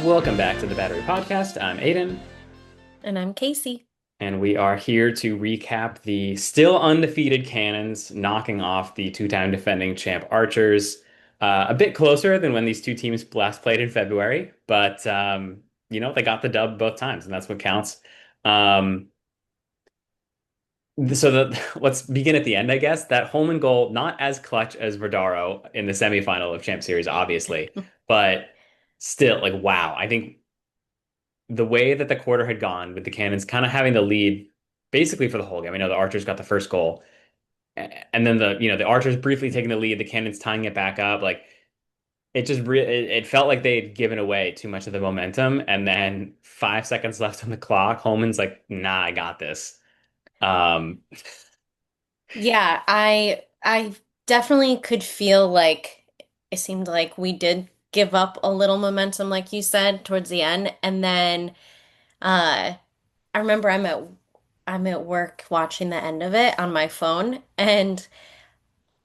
Welcome back to the Battery Podcast. I'm Aidan, And I'm Casey. and we are here to recap the still undefeated Cannons knocking off the two-time defending champ Archers. A bit closer than when these two teams last played in February, but they got the dub both times, and that's what counts. Um, let's begin at the end, I guess. That Holman goal, not as clutch as Verdaro in the semifinal of Champ Series, obviously, but still, like, wow. I think the way that the quarter had gone with the Cannons kind of having the lead basically for the whole game. I know the Archers got the first goal, and then the Archers briefly taking the lead, the Cannons tying it back up. Like it felt like they had given away too much of the momentum, and then 5 seconds left on the clock, Holman's like, "Nah, I got this." Um, Yeah, I definitely could feel like it seemed like we did give up a little momentum, like you said, towards the end. And then I remember I'm at work watching the end of it on my phone, and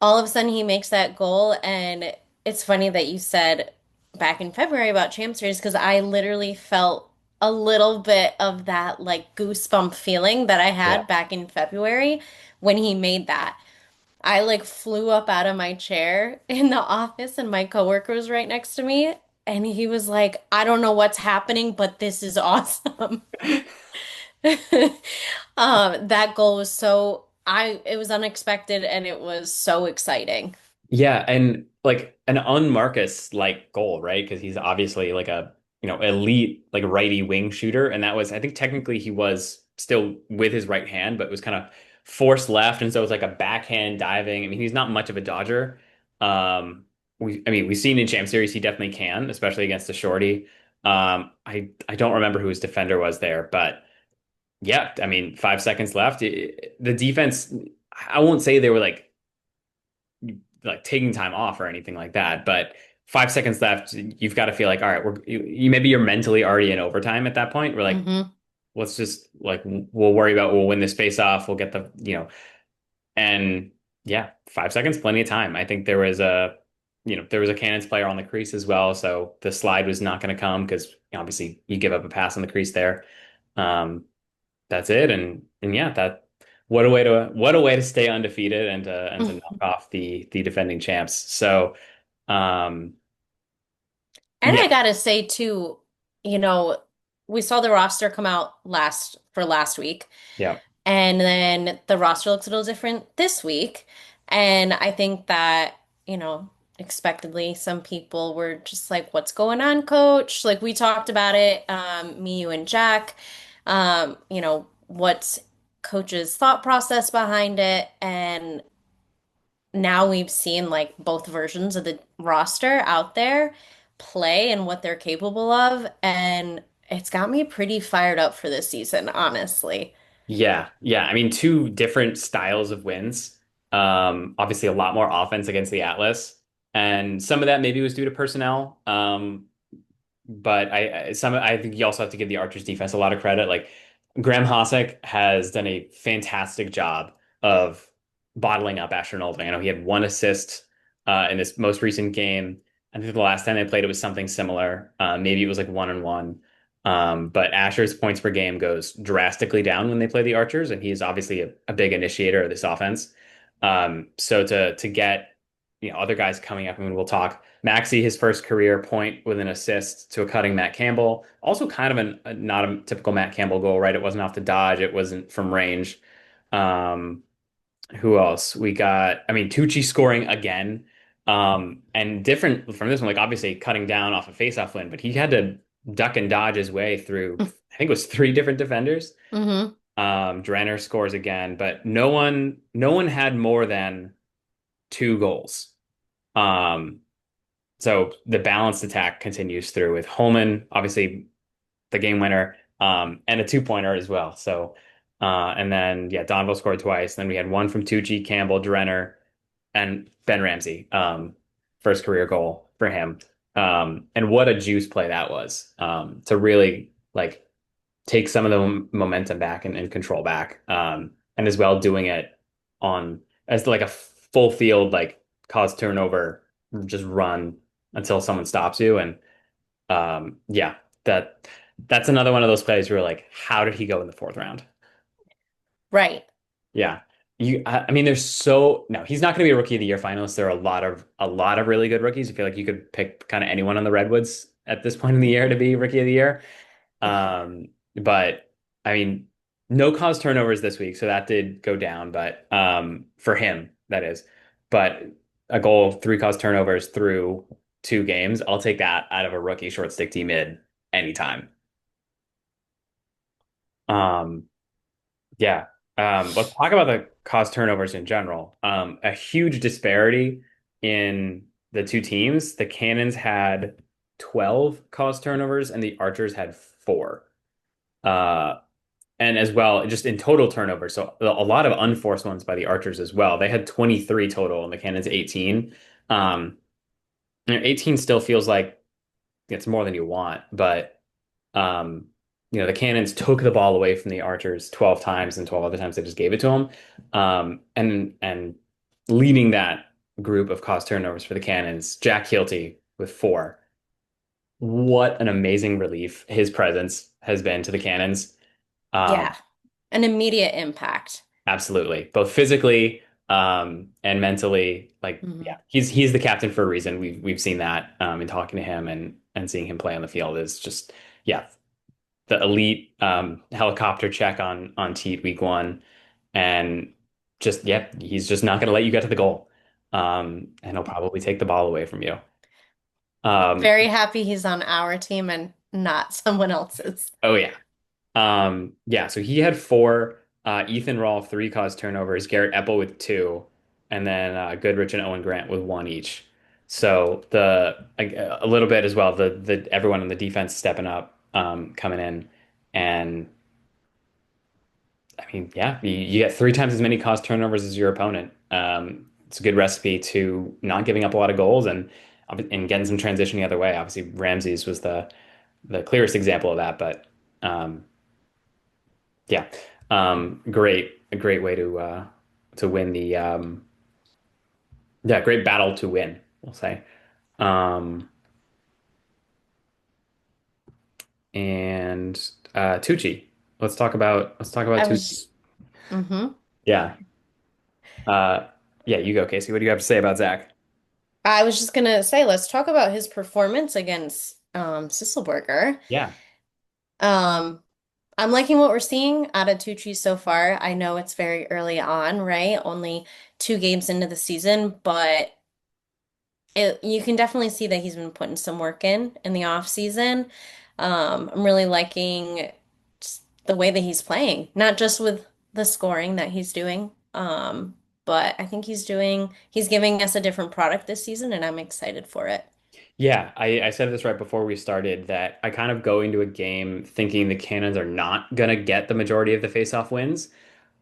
all of a sudden he makes that goal. And it's funny that you said back in February about Champ Series because I literally felt a little bit of that like goosebump feeling that I yeah, had back in February when he made that. I like flew up out of my chair in the office and my coworker was right next to me and he was like, I don't know what's happening, but this is awesome. That goal was it was unexpected and it was so exciting. yeah, and like an unMarcus like goal, right? Because he's obviously like a elite like righty wing shooter, and that was I think technically he was still with his right hand, but it was kind of forced left, and so it was like a backhand diving. I mean, he's not much of a dodger. We've seen in Champ Series he definitely can, especially against the shorty. I don't remember who his defender was there, but yeah, I mean, 5 seconds left. The defense, I won't say they were like taking time off or anything like that. But 5 seconds left, you've got to feel like, all right, maybe you're mentally already in overtime at that point. We're like, Hmm. let's just like we'll win this face off. We'll get and yeah, 5 seconds, plenty of time. I think there was a Cannons player on the crease as well, so the slide was not going to come because obviously you give up a pass on the crease there. Um, that's it, and yeah, that what a way to stay undefeated and to knock off the defending champs. So And yeah, I gotta say too, you know, we saw the roster come out last week. yeah, And then the roster looks a little different this week. And I think that, expectedly, some people were just like, what's going on, coach? Like we talked about it, me, you, and Jack. What's coach's thought process behind it. And now we've seen like both versions of the roster out there play and what they're capable of. And it's got me pretty fired up for this season, honestly. yeah. I mean, two different styles of wins. Obviously a lot more offense against the Atlas, and some of that maybe was due to personnel. But I think you also have to give the Archers defense a lot of credit. Like Graham Hossack has done a fantastic job of bottling up Asher Nolding. I know he had one assist in this most recent game. I think the last time they played it was something similar. Maybe it was like 1-1. But Asher's points per game goes drastically down when they play the Archers, and he is obviously a big initiator of this offense. So to get other guys coming up, I mean, we'll talk. Maxey, his first career point with an assist to a cutting Matt Campbell. Also kind of not a typical Matt Campbell goal, right? It wasn't off the dodge. It wasn't from range. Um, who else? We got, I mean, Tucci scoring again. And different from this one, like obviously cutting down off a faceoff win, but he had to duck and dodge his way through, I think it was three different defenders. Hmm. Drenner scores again, but no one had more than two goals. Um, so the balanced attack continues through with Holman, obviously the game winner, and a two-pointer as well. So, and then yeah, Donville scored twice. Then we had one from Tucci, Campbell, Drenner, and Ben Ramsey. First career goal for him. And what a juice play that was. To really like take some of the momentum back and control back. And as well doing it on as like a full field like cause turnover, just run until someone stops you. And yeah. that that's another one of those plays where you're like, how did he go in the fourth round? Right. Yeah. I mean, there's so no, he's not going to be a rookie of the year finalist. There are a lot of really good rookies. I feel like you could pick kind of anyone on the Redwoods at this point in the year to be rookie of the year. But I mean, no cause turnovers this week, so that did go down, but for him, that is. But a goal of three cause turnovers through two games, I'll take that out of a rookie short stick T mid anytime. Um, yeah. Let's talk about the cause turnovers in general. A huge disparity in the two teams. The Cannons had 12 cause turnovers and the Archers had four. Uh, and as well, just in total turnover. So a lot of unforced ones by the Archers as well. They had 23 total and the Cannons 18. Um, 18 still feels like it's more than you want, but um, the Cannons took the ball away from the Archers 12 times and 12 other times they just gave it to them. And leading that group of cost turnovers for the Cannons, Jack Hilty with four. What an amazing relief his presence has been to the Cannons. Um, Yeah. An immediate impact. Absolutely, both physically and mentally. Like, Mhm. yeah, he's the captain for a reason. We've seen that in talking to him and seeing him play on the field is just yeah, the elite helicopter check on Teat week one, and just yeah, he's just not going to let you get to the goal, and he'll probably take the ball away from you. Um, Very happy he's on our team and not someone else's. oh yeah, yeah, so he had four. Ethan Rolfe, three caused turnovers. Garrett Epple with two, and then Goodrich and Owen Grant with one each. So a little bit as well. The everyone on the defense stepping up, coming in, and I mean, yeah, you get three times as many caused turnovers as your opponent. It's a good recipe to not giving up a lot of goals and getting some transition the other way. Obviously, Ramsey's was the clearest example of that, but um, yeah, a great way to win the yeah, great battle to win, we'll say. Um, and Tucci, let's talk about I Tucci. was, hmm Yeah, uh, yeah, you go, Casey. What do you have to say about Zach? I was just gonna say, let's talk about his performance against Sisselberger. Yeah, Um, I'm liking what we're seeing out of Tucci so far. I know it's very early on, right? Only 2 games into the season, but you can definitely see that he's been putting some work in the off season. I'm really liking just the way that he's playing, not just with the scoring that he's doing, but I think he's giving us a different product this season, and I'm excited for it. yeah. I said this right before we started that I kind of go into a game thinking the Cannons are not gonna get the majority of the face-off wins,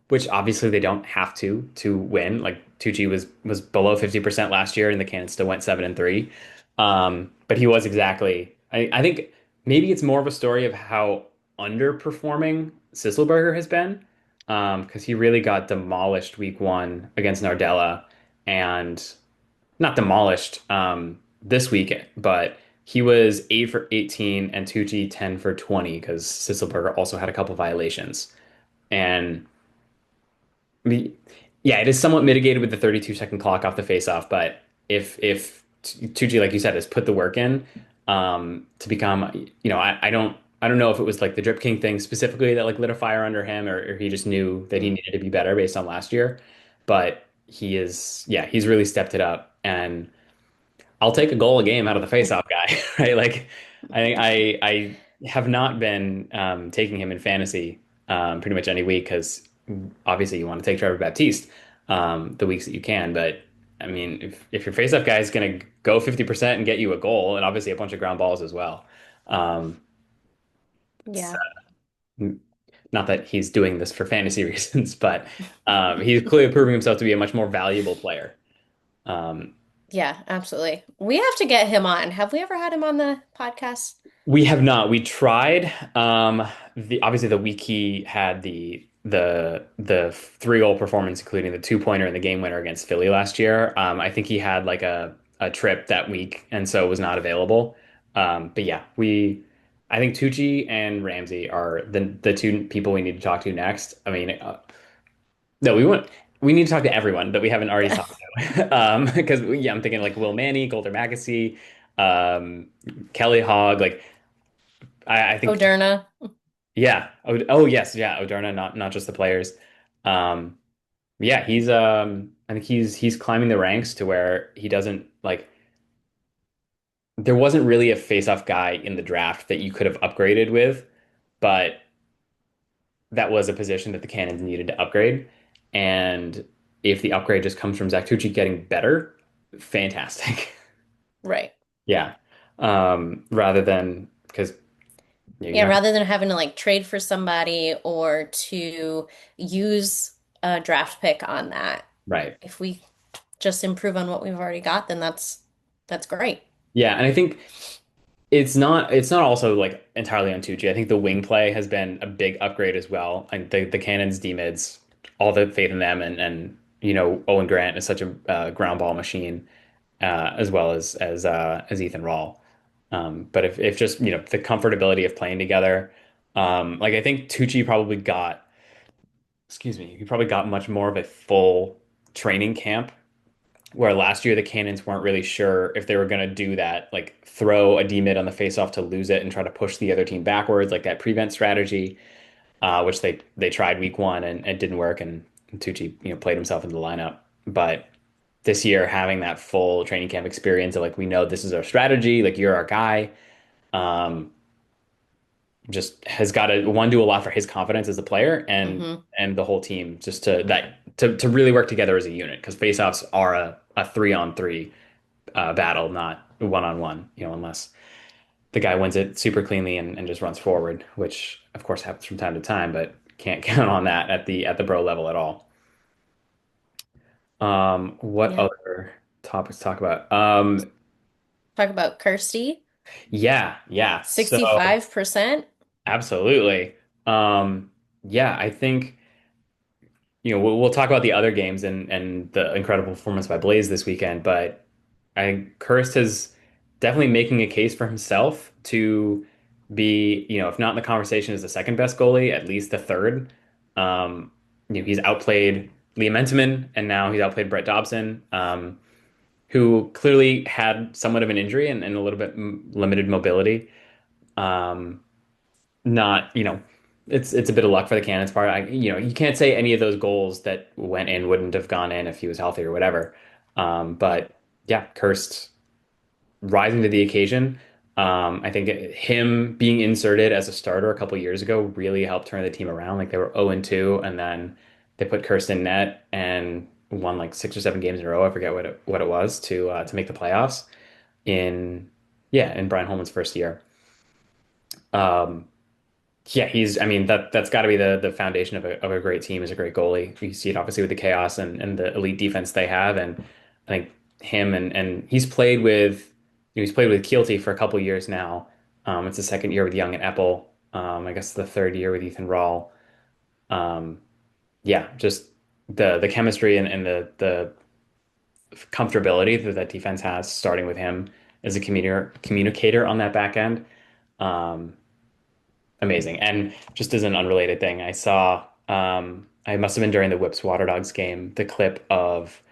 which obviously they don't have to win. Like Tucci was below 50% last year, and the Cannons still went 7-3. But he was exactly. I think maybe it's more of a story of how underperforming Sisselberger has been, because he really got demolished week one against Nardella, and not demolished this week, but he was 8 for 18 and Tucci 10 for 20 because Sisselberger also had a couple violations. And the, yeah, it is somewhat mitigated with the 32-second clock off the face-off, but if Tucci, like you said, has put the work in to become, I don't know if it was like the Drip King thing specifically that like lit a fire under him, or he just knew that he needed to be better based on last year, but he's really stepped it up, and I'll take a goal a game out of the face-off guy, right? Like, I have not been taking him in fantasy pretty much any week because obviously you want to take Trevor Baptiste the weeks that you can. But I mean, if your face-off guy is going to go 50% and get you a goal, and obviously a bunch of ground balls as well, um, it's Yeah. not that he's doing this for fantasy reasons, but he's clearly proving himself to be a much more valuable player. Um, Yeah, absolutely. We have to get him on. Have we ever had him on the podcast? We have not. We tried. The obviously the week he had the three goal performance, including the two-pointer and the game winner against Philly last year. I think he had like a trip that week, and so was not available. But yeah, I think Tucci and Ramsey are the two people we need to talk to next. I mean, no, we need to talk to everyone that we haven't already Yeah. talked to. Because yeah, I'm thinking like Will Manny, Golder Magacy, um, Kelly Hogg. Like I think Moderna. yeah. Oh yes, yeah. Odorna, not just the players. Um, yeah, I think he's climbing the ranks to where he doesn't like. There wasn't really a face-off guy in the draft that you could have upgraded with, but that was a position that the Cannons needed to upgrade. And if the upgrade just comes from Zach Tucci getting better, fantastic. Right. Yeah. Rather than because Yeah, you're not rather than having to like trade for somebody or to use a draft pick on that. right. If we just improve on what we've already got, then that's great. Yeah, and I think it's not also like entirely on Tucci. I think the wing play has been a big upgrade as well. And the Cannons D mids, all the faith in them, and Owen Grant is such a ground ball machine, as well as Ethan Rawl. But if just the comfortability of playing together, like I think Tucci probably got, excuse me, he probably got much more of a full training camp where last year the Cannons weren't really sure if they were going to do that, like throw a D mid on the faceoff to lose it and try to push the other team backwards, like that prevent strategy, which they tried week one and it didn't work, and Tucci played himself into the lineup. But this year, having that full training camp experience of like we know this is our strategy, like you're our guy, um, just has got to one do a lot for his confidence as a player Hmm. and the whole team just to really work together as a unit because faceoffs are a 3-on-3 battle, not one on one, unless the guy wins it super cleanly and just runs forward, which of course happens from time to time, but can't count on that at the bro level at all. What Yeah. other topics to talk about? Talk about Kirsty. Yeah. So 65%. absolutely. Yeah, I think we'll talk about the other games and the incredible performance by Blaze this weekend, but I think Kurst is definitely making a case for himself to be, if not in the conversation as the second best goalie, at least the third. He's outplayed Liam Entenmann and now he's outplayed Brett Dobson, who clearly had somewhat of an injury and a little bit limited mobility. Um, not, it's a bit of luck for the Cannons part. You can't say any of those goals that went in wouldn't have gone in if he was healthy or whatever. Yeah. But yeah, Kirst rising to the occasion. I think him being inserted as a starter a couple years ago really helped turn the team around. Like they were 0-2, and then they put Kirst in net and won like 6 or 7 games in a row. I forget what it was to make the playoffs in yeah in Brian Holman's first year. Um, Yeah, I mean that's got to be the foundation of a great team is a great goalie. You see it obviously with the chaos and the elite defense they have, and I think him and he's played with Keelty for a couple years now. It's the second year with Young and Epple. I guess the third year with Ethan Rawl. Um, yeah, just the chemistry and the comfortability that defense has, starting with him as a communicator on that back end. Um, Amazing. And just as an unrelated thing, I saw, I must have been during the Whips Water Dogs game, the clip of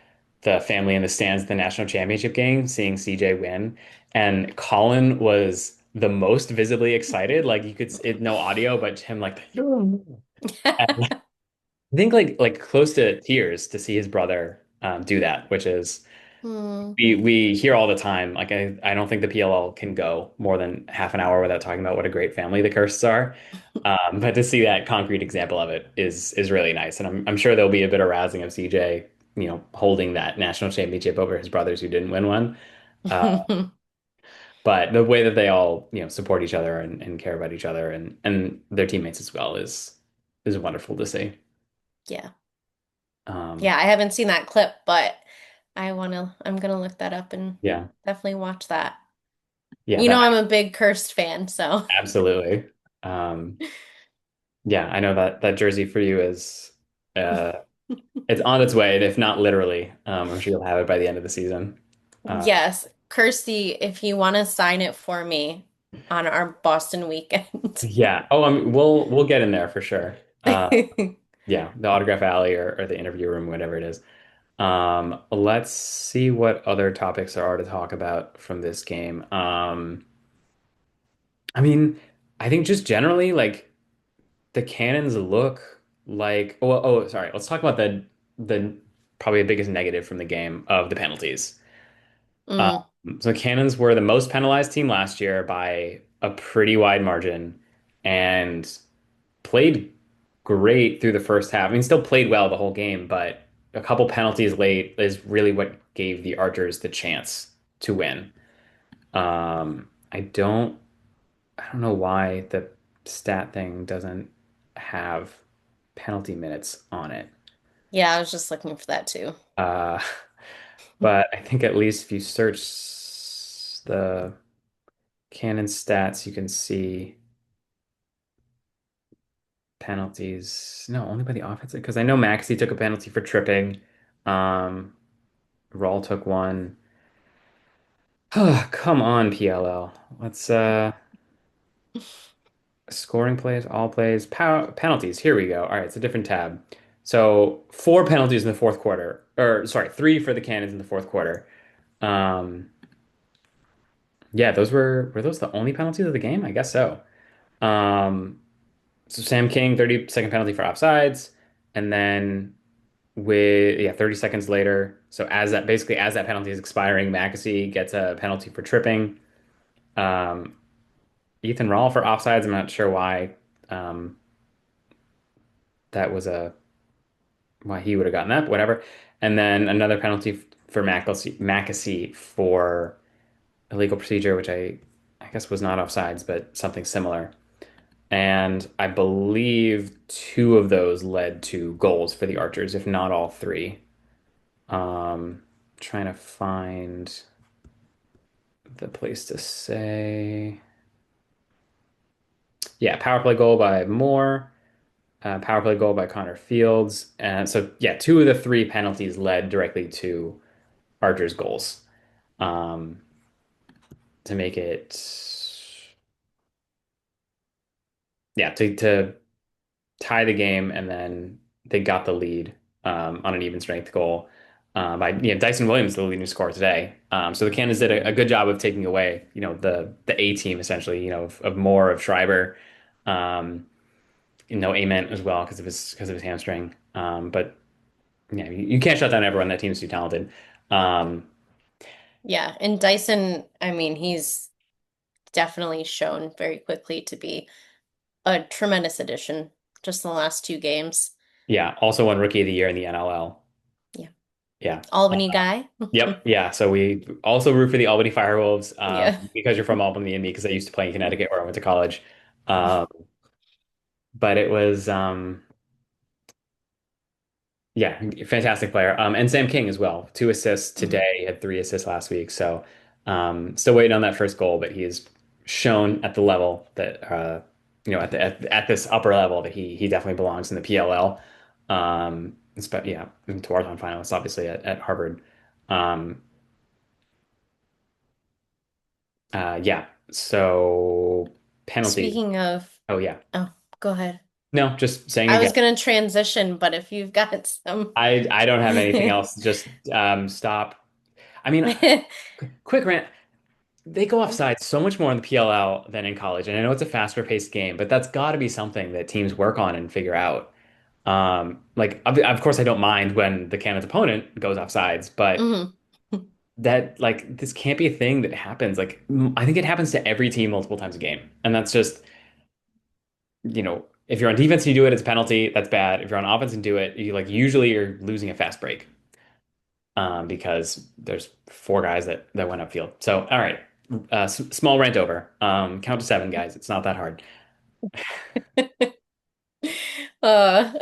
the family in the stands at the national championship game, seeing CJ win. And Colin was the most visibly excited. Like you could, no audio, but him like, I think like close to tears to see his brother do that, which is Hmm. we hear all the time. Like I don't think the PLL can go more than half an hour without talking about what a great family the Curses are. But to see that concrete example of it is really nice, and I'm sure there'll be a bit of rousing of CJ, holding that national championship over his brothers who didn't win one. Uh, but the way that they all support each other and care about each other and their teammates as well is wonderful to see. Yeah. Um, Yeah, I haven't seen that clip, but I'm gonna look that up and yeah, definitely watch that. yeah, You know that I'm a big Cursed fan, so absolutely. Um, Yeah, I know that jersey for you is uh it's on its way, and if not literally. I'm sure you'll have it by the end of the season. Uh yes, Kirsty, if you want to sign it for me, on our Boston weekend. Yeah. Oh, I mean, we'll get in there for sure. Uh, yeah, the autograph alley or the interview room, whatever it is. Let's see what other topics there are to talk about from this game. I mean, I think just generally, like the cannons look like. Sorry. Let's talk about the probably the biggest negative from the game of the penalties. Um, Mm, so the Cannons were the most penalized team last year by a pretty wide margin, and played great through the first half. I mean, still played well the whole game, but a couple penalties late is really what gave the Archers the chance to win. I don't know why the stat thing doesn't have penalty minutes on it. yeah, I was just looking for that too. Uh, but I think at least if you search the Cannon stats, you can see penalties. No, only by the offensive, because I know Maxey took a penalty for tripping. Um, Rawl took one. Come on, PLL. Let's scoring plays, all plays, power penalties. Here we go. All right, it's a different tab. So four penalties in the fourth quarter, or sorry, three for the Cannons in the fourth quarter. Um, yeah, those were those the only penalties of the game? I guess so. Um, so Sam King, 30-second penalty for offsides, and then with 30 seconds later, so as that penalty is expiring, McAsee gets a penalty for tripping. Um, Ethan Rawl for offsides. I'm not sure um, that was a why he would have gotten that, but whatever. And then another penalty for McAsee for illegal procedure, which I guess was not offsides, but something similar. And I believe two of those led to goals for the Archers, if not all three. Trying to find the place to say. Yeah, power play goal by Moore, power play goal by Connor Fields. And so, yeah, two of the three penalties led directly to Archer's goals, um, to make it, yeah, to tie the game. And then they got the lead on an even strength goal by Dyson Williams, the leading scorer today. So the Cannons did a good job of taking away the A team essentially, of Moore, of Schreiber, um, Ament as well because of his hamstring. But yeah, you can't shut down everyone. That team's too talented. Um, Yeah, and Dyson, I mean, he's definitely shown very quickly to be a tremendous addition just in the last two games. yeah, also won Rookie of the Year in the NLL. Yeah. Yeah. Albany guy. Yep. Yeah. So we also root for the Albany Firewolves, Yeah. because you're from Albany and me, because I used to play in Connecticut where I went to college. Um, but it was, yeah, fantastic player. And Sam King as well. Two assists Mhm. today, had three assists last week. So still waiting on that first goal, but he has shown at the level that, at this upper level that he definitely belongs in the PLL. Yeah, to Warzone finalists, obviously at Harvard. Um, yeah. So penalties. Speaking of, Oh yeah. oh, go ahead. No, just saying I again. was gonna transition, but if you've got some I don't have anything else. Just stop. I mean, quick rant. They go offside so much more in the PLL than in college, and I know it's a faster paced game, but that's got to be something that teams work on and figure out. Like of course I don't mind when the Cannon's opponent goes offsides, but Mhm. that like this can't be a thing that happens. Like I think it happens to every team multiple times a game, and that's just if you're on defense and you do it, it's a penalty. That's bad. If you're on offense and do it, you like usually you're losing a fast break, because there's four guys that went upfield. So all right, small rant over. Count to seven, guys. It's not that hard. Uh,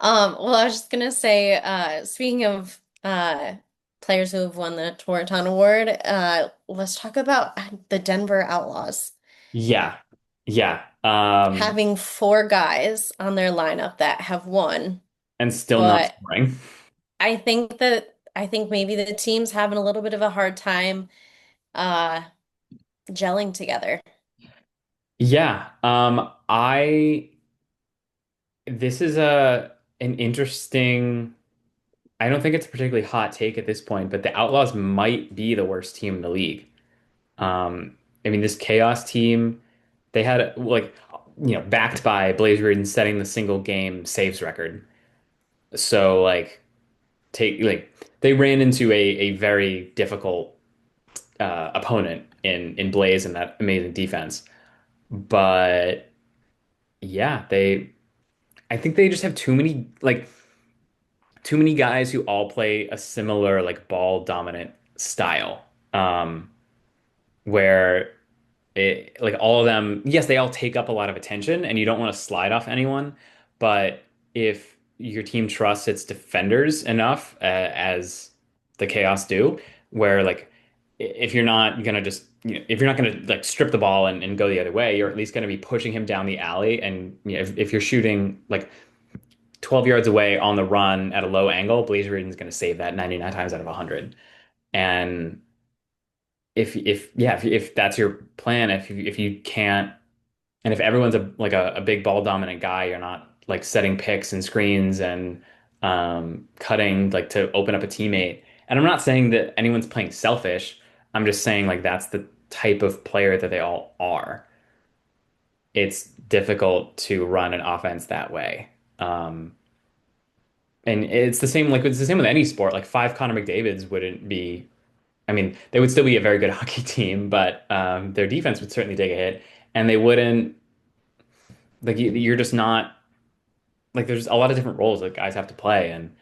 well, I was just gonna say, speaking of players who have won the Toraton Award, let's talk about the Denver Outlaws Yeah, yeah. having four guys on their lineup that have won, And still not but scoring. I think maybe the team's having a little bit of a hard time uh gelling together. Yeah. I this is a an interesting. I don't think it's a particularly hot take at this point, but the Outlaws might be the worst team in the league. I mean, this Chaos team, they had like backed by Blaze Reed setting the single game saves record. So like take like they ran into a very difficult opponent in Blaze and that amazing defense. But yeah, they I think they just have too many guys who all play a similar like ball dominant style. Um, where like all of them, yes, they all take up a lot of attention and you don't want to slide off anyone, but if your team trusts its defenders enough, as the Chaos do, where like if you're not gonna just if you're not gonna like strip the ball and go the other way, you're at least gonna be pushing him down the alley, and if you're shooting like 12 yards away on the run at a low angle, Blazer Reed's gonna save that 99 times out of 100. And if that's your plan, if you can't, and if everyone's a big ball dominant guy, you're not like setting picks and screens and cutting like to open up a teammate. And I'm not saying that anyone's playing selfish. I'm just saying like that's the type of player that they all are. It's difficult to run an offense that way. Um, and it's the same with any sport. Like five Connor McDavids wouldn't be. I mean, they would still be a very good hockey team, but their defense would certainly take a hit, and they wouldn't like you're just not like there's a lot of different roles that guys have to play, and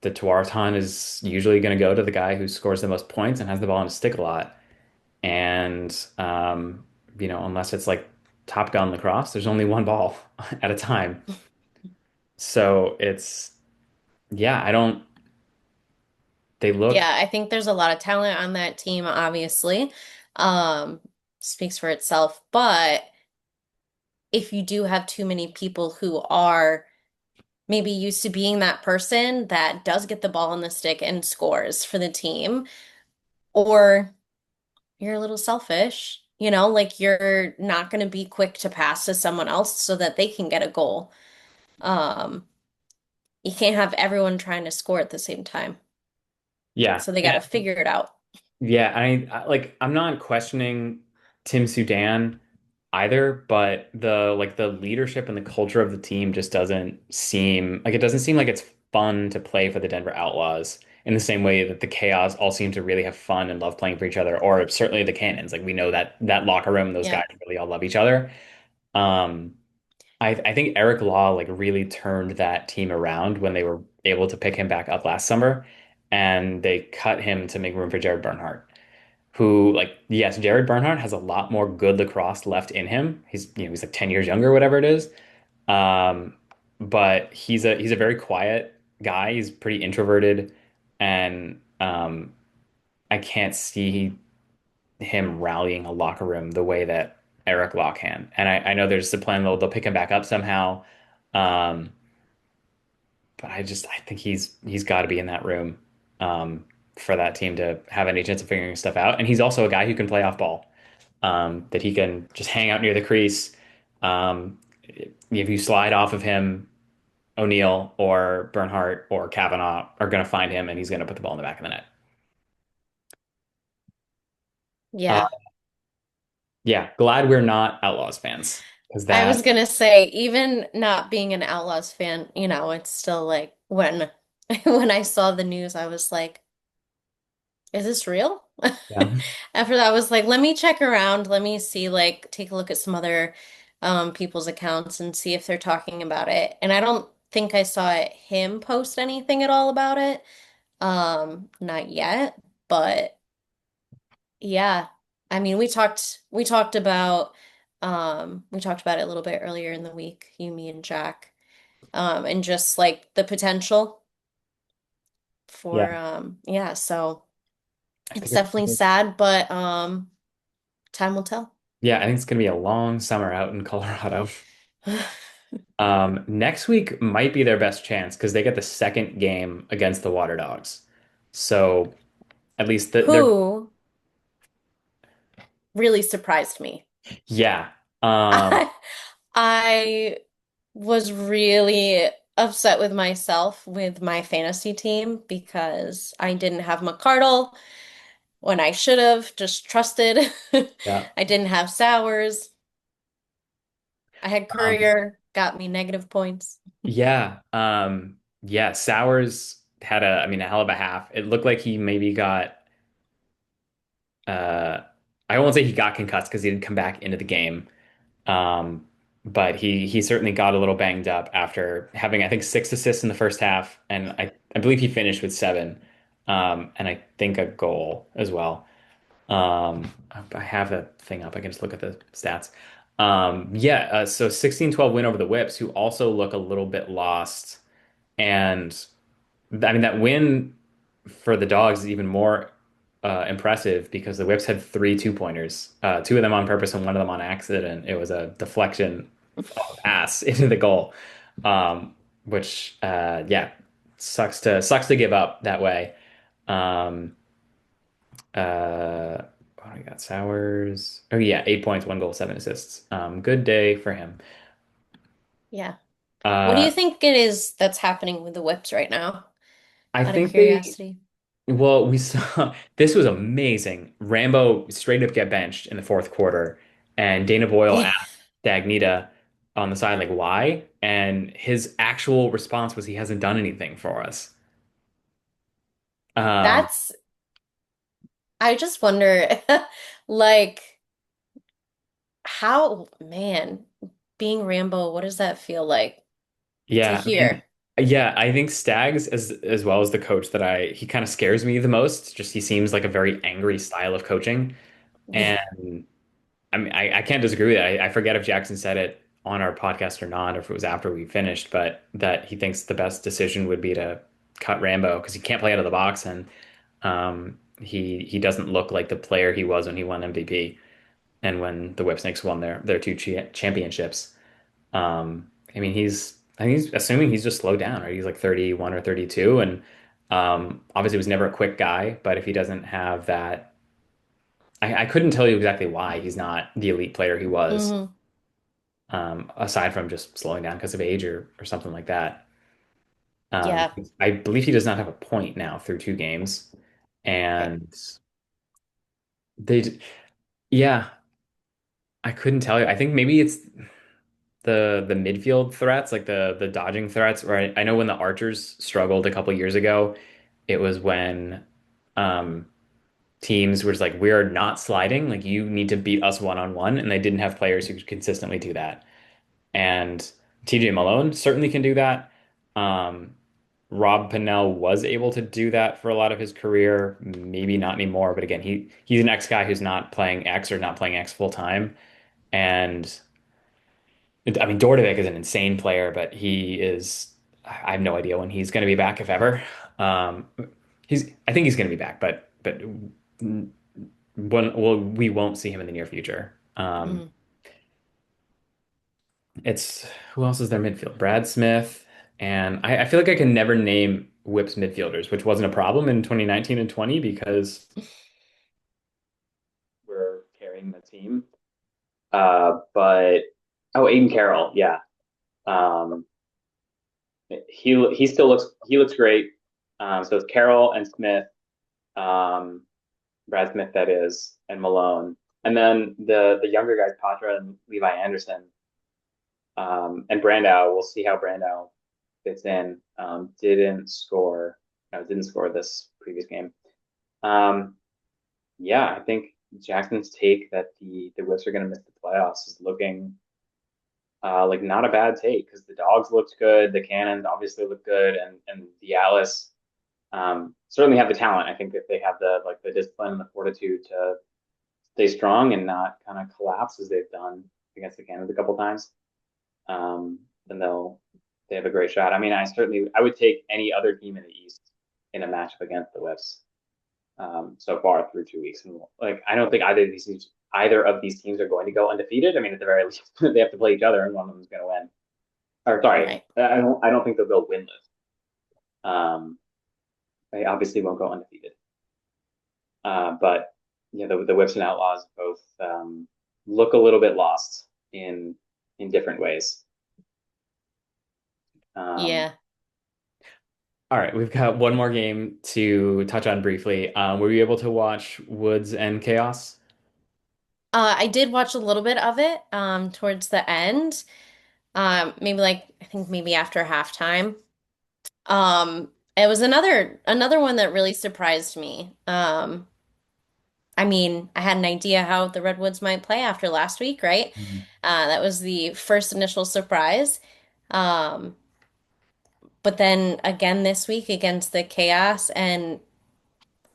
the Tuaraton is usually going to go to the guy who scores the most points and has the ball on his stick a lot. And unless it's like Top Gun lacrosse, there's only one ball at a time. So it's yeah, I don't. They look Yeah, I think there's a lot of talent on that team, obviously. Um, Speaks for itself. But if you do have too many people who are maybe used to being that person that does get the ball on the stick and scores for the team, or you're a little selfish, like you're not going to be quick to pass to someone else so that they can get a goal. Um, you can't have everyone trying to score at the same time. yeah. So they got to figure it out. Yeah, I'm not questioning Tim Sudan either, but the leadership and the culture of the team just doesn't seem like it's fun to play for the Denver Outlaws in the same way that the Chaos all seem to really have fun and love playing for each other, or certainly the Cannons. Like we know that locker room, those Yeah. guys really all love each other. Um, I think Eric Law like really turned that team around when they were able to pick him back up last summer, and they cut him to make room for Jared Bernhardt, who like yes, Jared Bernhardt has a lot more good lacrosse left in him. He's like 10 years younger, whatever it is. Um, but he's a very quiet guy. He's pretty introverted, and I can't see him rallying a locker room the way that Eric Law can. And I know there's a plan they'll pick him back up somehow. Um, but I think he's got to be in that room for that team to have any chance of figuring stuff out. And he's also a guy who can play off ball. That he can just hang out near the crease. If you slide off of him, O'Neill or Bernhardt or Kavanaugh are going to find him, and he's going to put the ball in the back of the net. Uh, Yeah. yeah, glad we're not Outlaws fans because I that was gonna say, even not being an Outlaws fan, it's still like when when I saw the news, I was like, is this real? yeah After that, I was like, let me check around, let me see, like, take a look at some other people's accounts and see if they're talking about it. And I don't think I saw him post anything at all about it. Not yet, but yeah. I mean, we talked about it a little bit earlier in the week, you, me, and Jack. And just like the potential yeah. for yeah, so I it's think definitely sad, but time will tell. yeah, I think it's going to be a long summer out in Colorado. Next week might be their best chance because they get the second game against the Water Dogs. So at least they're Who really surprised me. yeah. Um, I was really upset with myself with my fantasy team because I didn't have McCardle when I should have just trusted. yeah. I didn't have Sowers. I had Um, Courier, got me negative points. yeah. Yeah. Sowers had I mean, a hell of a half. It looked like he maybe got, uh, I won't say he got concussed because he didn't come back into the game. Um, but he certainly got a little banged up after having, I think, 6 assists in the first half. And I believe he finished with 7. And I think a goal as well. I have that thing up. I can just look at the stats. Yeah, so 16-12 win over the Whips, who also look a little bit lost. And I mean, that win for the Dogs is even more impressive because the Whips had 3 2-pointers, 2 of them on purpose and one of them on accident. It was a deflection of a pass into the goal, which yeah, sucks to give up that way. Um, what do we got? Sowers. Oh yeah, 8 points, 1 goal, 7 assists. Good day for him. Yeah. What do Uh, you think it is that's happening with the Whips right now? I Out of think they. curiosity. Well, we saw this was amazing. Rambo straight up get benched in the fourth quarter, and Dana Boyle Yeah. asked Dagnita on the side, like, why? And his actual response was he hasn't done anything for us. Um, That's, I just wonder, like, how, man, being Rambo, what does that feel like to yeah, I hear? mean, yeah, I think Staggs as well as the coach that he kind of scares me the most. Just he seems like a very angry style of coaching. Yeah. And I mean, I can't disagree with it. I forget if Jackson said it on our podcast or not, or if it was after we finished, but that he thinks the best decision would be to cut Rambo because he can't play out of the box, and he doesn't look like the player he was when he won MVP and when the Whipsnakes won their 2 championships. I mean, I think he's assuming he's just slowed down, right? He's like 31 or 32, and obviously was never a quick guy, but if he doesn't have that, I couldn't tell you exactly why he's not the elite player he was, Hmm. aside from just slowing down because of age or something like that. Um, Yeah. I believe he does not have a point now through 2 games, Okay. and yeah, I couldn't tell you. I think maybe it's the midfield threats, like the dodging threats. Where I know when the Archers struggled a couple years ago, it was when um, teams were just like, "We're not sliding. Like you need to beat us 1-on-1," and they didn't have players who could consistently do that. And TJ Malone certainly can do that. Um, Rob Pennell was able to do that for a lot of his career. Maybe not anymore, but again, he's an X guy who's not playing X or not playing X full time. And I mean, Dordevic is an insane player, but he is. I have no idea when he's going to be back, if ever. Um, I think he's going to be back, but we won't see him in the near future. Hmm. It's who else is their midfield? Brad Smith, and I feel like I can never name Whips midfielders, which wasn't a problem in 2019 and 20 because we're carrying the team. But oh, Aiden Carroll, yeah. Um, he looks great. So it's Carroll and Smith, um, Brad Smith that is, and Malone, and then the younger guys, Patra and Levi Anderson, and Brandao. We'll see how Brandao fits in. Didn't score this previous game. Um, yeah, I think Jackson's take that the Whips are going to miss the playoffs is looking like not a bad take because the Dogs looked good, the Cannons obviously looked good, and the Atlas certainly have the talent. I think if they have the discipline and the fortitude to stay strong and not kind of collapse as they've done against the Cannons a couple times, um, then they have a great shot. I mean, I would take any other team in the East in a matchup against the Whips so far through 2 weeks, and like I don't think either of these teams are going to go undefeated. I mean, at the very least, they have to play each other, and one of them is going to win. Or sorry, Right. I don't think they'll go winless. Um, they obviously won't go undefeated, but yeah, the Whips and Outlaws both look a little bit lost, in different ways. Um, Yeah. all right, we've got one more game to touch on briefly. Were you able to watch Woods and Chaos? I did watch a little bit of it towards the end. Maybe like I think maybe after halftime. It was another one that really surprised me. I mean, I had an idea how the Redwoods might play after last week, right? Mhm. That was the first initial surprise. Um, but then again this week against the Chaos and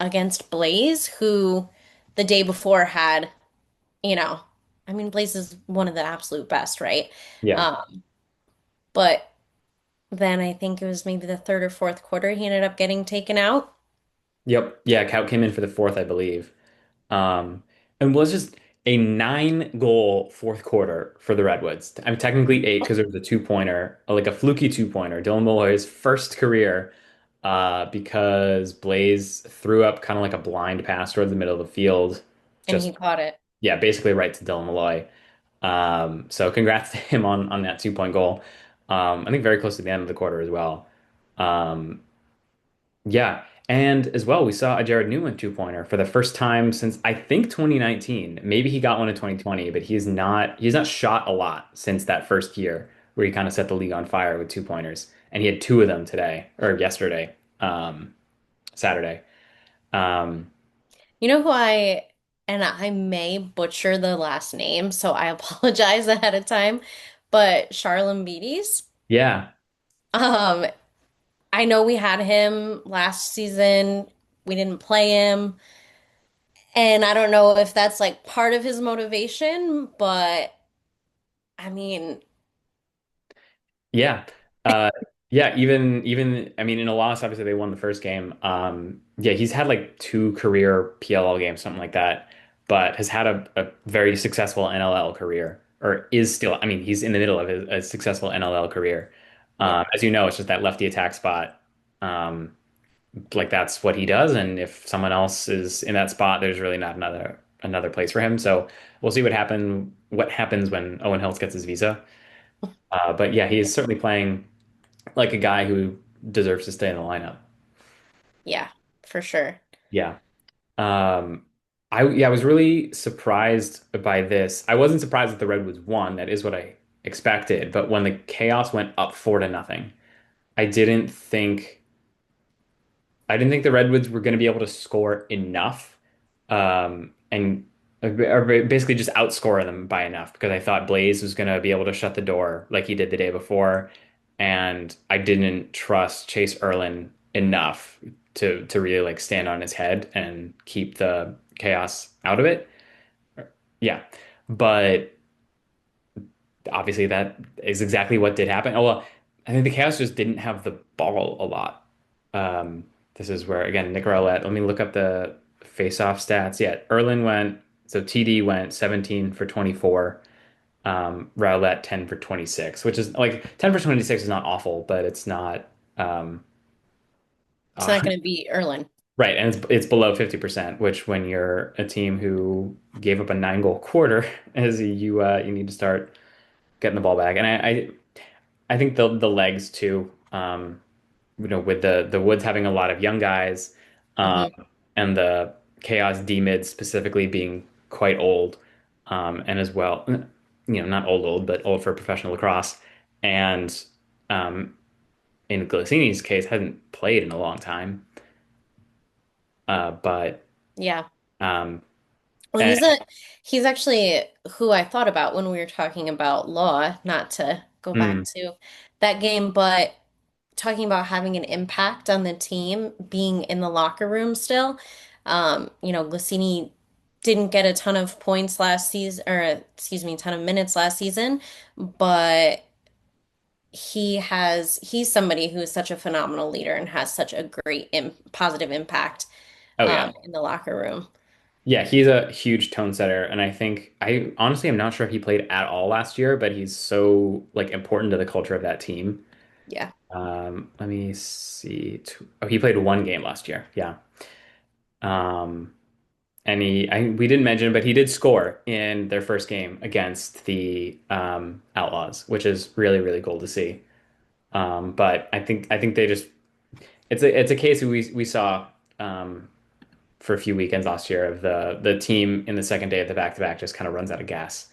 against Blaze, who the day before had, you know, I mean, Blaze is one of the absolute best, right? Yeah. Um, but then I think it was maybe the third or fourth quarter he ended up getting taken out. Yep. Yeah, Cout came in for the fourth, I believe. Um, and was just a 9 goal fourth quarter for the Redwoods. I mean, technically eight because there was a two-pointer, like a fluky two-pointer. Dylan Molloy's first career, because Blaze threw up kind of like a blind pass towards the middle of the field. And he Just, caught it. yeah, basically right to Dylan Molloy. So congrats to him on that 2-point goal. I think very close to the end of the quarter as well. Um, yeah. And as well, we saw a Jared Newland two-pointer for the first time since I think 2019. Maybe he got one in 2020, but he's not shot a lot since that first year where he kind of set the league on fire with two-pointers. And he had two of them today or yesterday, Saturday. Um, You know who and I may butcher the last name, so I apologize ahead of time, but Charlem Beatties. yeah. Um, I know we had him last season. We didn't play him. And I don't know if that's like part of his motivation, but I mean, Yeah. Uh yeah, even I mean in a loss, obviously they won the first game. Yeah, he's had like two career PLL games, something like that, but has had a very successful NLL career, or is still, I mean, he's in the middle of a successful NLL career. yeah, As you know, it's just that lefty attack spot. Like that's what he does, and if someone else is in that spot, there's really not another place for him. So we'll see what happens when Owen Hiltz gets his visa. But yeah, he is certainly playing like a guy who deserves to stay in the lineup. yeah, for sure. Yeah. Um, I was really surprised by this. I wasn't surprised that the Redwoods won. That is what I expected. But when the Chaos went up 4-0, I didn't think I didn't think the Redwoods were going to be able to score enough, and or basically just outscore them by enough because I thought Blaze was going to be able to shut the door like he did the day before, and I didn't trust Chase Erlin enough to really like stand on his head and keep the Chaos out of it. Yeah, but obviously that is exactly what did happen. Oh well, I think the Chaos just didn't have the ball a lot. Um, this is where again Nick Rowlett. Let me look up the face-off stats. Yeah, Erlin went so TD went 17 for 24. Rowlett 10 for 26, which is like 10 for 26 is not awful, but it's not It's uh, not going to be Erlin. right, and it's below 50%, which when you're a team who gave up a 9 goal quarter, is you need to start getting the ball back. And I think the legs too. With the Woods having a lot of young guys, um, Hmm. and the Chaos D mid specifically being quite old, and as well, not old, but old for professional lacrosse, and um, in Glacini's case, hadn't played in a long time, but Yeah. um, Well, and, he's actually who I thought about when we were talking about Law, not to go back mm, to that game, but talking about having an impact on the team, being in the locker room still. Glacini didn't get a ton of points last season, or excuse me, a ton of minutes last season, but he's somebody who is such a phenomenal leader and has such a great positive impact oh yeah. in the locker room. Yeah, he's a huge tone setter, and I think I honestly am not sure if he played at all last year, but he's so like important to the culture of that team. Yeah. Let me see. Oh, he played one game last year. Yeah. Um, and we didn't mention, but he did score in their first game against the Outlaws, which is really, really cool to see. But I think they just it's a case we saw um, for a few weekends last year of the team in the second day of the back-to-back just kind of runs out of gas.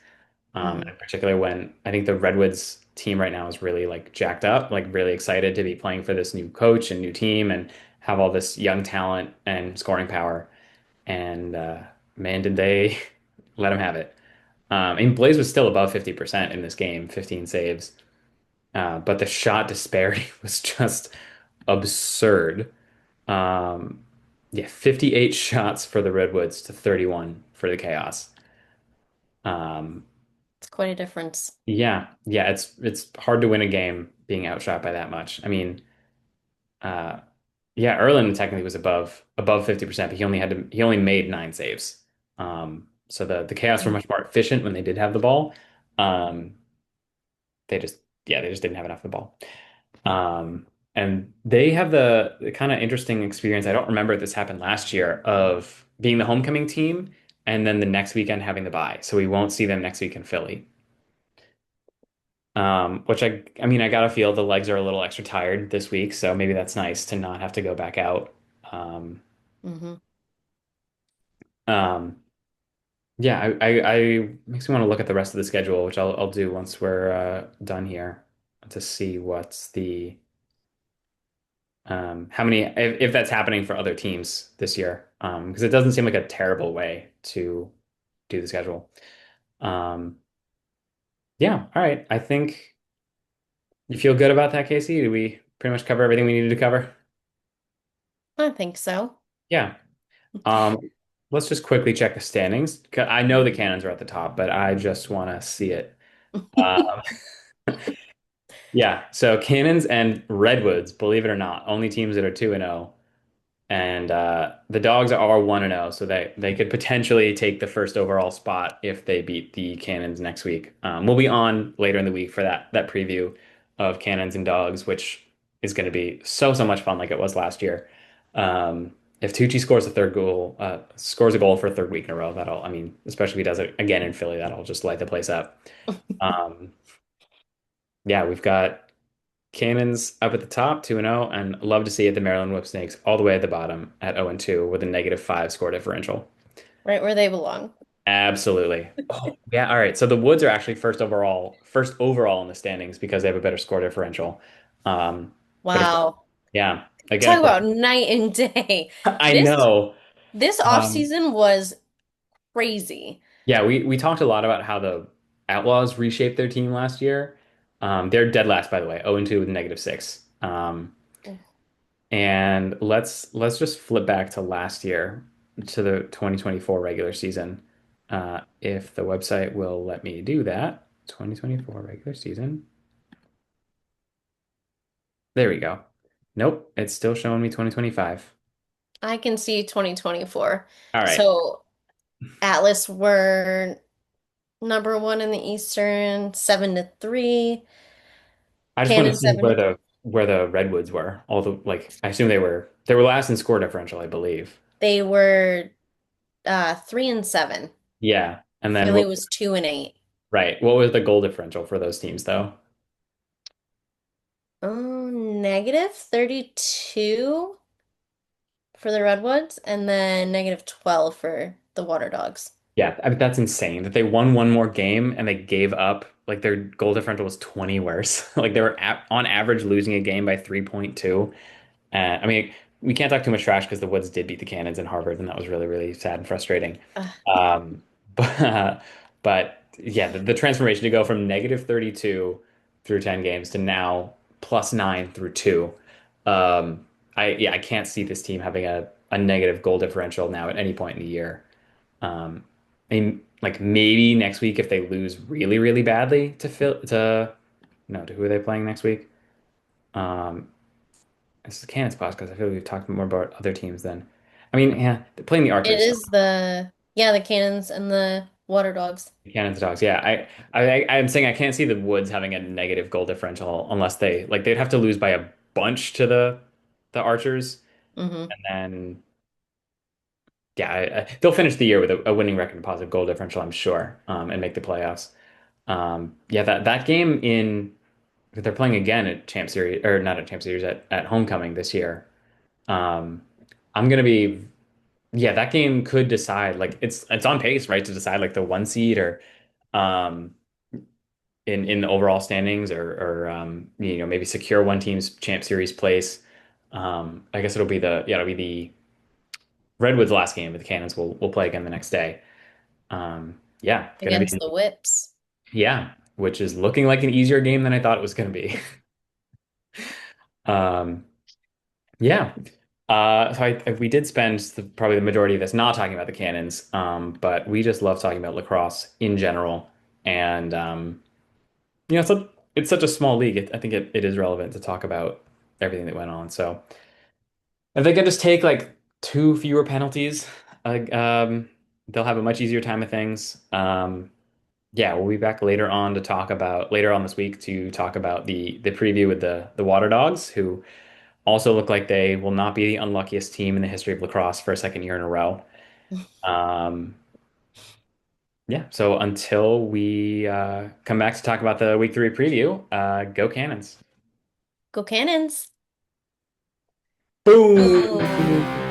Hmm. And particularly when I think the Redwoods team right now is really like jacked up, like really excited to be playing for this new coach and new team and have all this young talent and scoring power. And man, did they let him have it. And Blaze was still above 50% in this game, 15 saves. But the shot disparity was just absurd. Um, yeah, 58 shots for the Redwoods to 31 for the Chaos. Um, It's quite a difference. yeah, it's hard to win a game being outshot by that much. I mean, uh, yeah, Erlin technically was above 50%, but he only made 9 saves. So the Chaos were Mm. much more efficient when they did have the ball. Um, they just they just didn't have enough of the ball. And they have the kind of interesting experience. I don't remember if this happened last year of being the homecoming team and then the next weekend having the bye. So we won't see them next week in Philly. Which I mean, I gotta feel the legs are a little extra tired this week, so maybe that's nice to not have to go back out. Um, Hmm. um, yeah, I makes me want to look at the rest of the schedule, which I'll do once we're done here to see what's the how many if that's happening for other teams this year. Because it doesn't seem like a terrible way to do the schedule. Um, yeah, all right. I think you feel good about that, Casey. Did we pretty much cover everything we needed to cover? I think so. Yeah. Um, let's just quickly check the standings. I know the Cannons are at the top, but I just want to see it. Um, yeah, so Cannons and Redwoods, believe it or not, only teams that are 2-0. And the Dogs are 1-0, so they could potentially take the first overall spot if they beat the Cannons next week. We'll be on later in the week for that preview of Cannons and Dogs, which is going to be so much fun, like it was last year. If Tucci scores a goal for a third week in a row, that'll, I mean, especially if he does it again in Philly, that'll just light the place up. Um, yeah, we've got Cannons up at the top, 2-0, and love to see it the Maryland Whipsnakes all the way at the bottom at 0-2 with a -5 score differential. Right where they belong. Absolutely. Oh, yeah. All right. So the Woods are actually first overall in the standings because they have a better score differential. Better score. Wow. Yeah. Again, Talk of course. about night and day. I This know. this Um, offseason was crazy. yeah, we talked a lot about how the Outlaws reshaped their team last year. They're dead last, by the way, 0-2 with -6. And let's just flip back to last year to the 2024 regular season. If the website will let me do that. 2024 regular season. There we go. Nope, it's still showing me 2025. I can see 2024. All right. So Atlas were number one in the Eastern, 7-3. I just want to Cannon see 7. where the Redwoods were. Although like I assume they were last in score differential, I believe. They were 3-7. Yeah. And then Philly what was 2-8. right. What was the goal differential for those teams though? Oh, -32 for the Redwoods, and then -12 for the Water Dogs. Yeah, I mean that's insane that they won one more game and they gave up. Like their goal differential was 20 worse. Like they were on average losing a game by 3.2. I mean, we can't talk too much trash because the Woods did beat the Cannons in Harvard, and that was really, really sad and frustrating. Ugh. Um, but yeah, the transformation to go from -32 through 10 games to now +9 through two. I can't see this team having a negative goal differential now at any point in the year. Um, I mean, like maybe next week if they lose really, really badly to no, to who are they playing next week? Um, this is Cannons podcast. I feel like we've talked more about other teams than. I mean, yeah, they're playing the It Archers, so is the Cannons and the Water Dogs. Cannons Dogs. Yeah, I'm saying I can't see the Woods having a negative goal differential unless they'd have to lose by a bunch to the Archers, Hmm. and then yeah, they'll finish the year with a winning record and positive goal differential, I'm sure, and make the playoffs. Yeah, that game in they're playing again at Champ Series or not at Champ Series at Homecoming this year. Um, I'm gonna be yeah, that game could decide like it's on pace, right, to decide like the one seed or um in the overall standings or maybe secure one team's Champ Series place. I guess it'll be the Redwoods last game, but the Cannons will play again the next day. Yeah, gonna against be the Whips. yeah, which is looking like an easier game than I thought it was gonna be. Um, yeah. We did spend probably the majority of this not talking about the Cannons, but we just love talking about lacrosse in general, and it's such a small league. I think it is relevant to talk about everything that went on. So if they can just take like two fewer penalties, they'll have a much easier time of things. Yeah, we'll be back later on this week to talk about the preview with the Water Dogs, who also look like they will not be the unluckiest team in the history of lacrosse for a second year in a row. Um, yeah, so until we come back to talk about the week three preview, go Cannons. Go Cannons. Boom! Boom.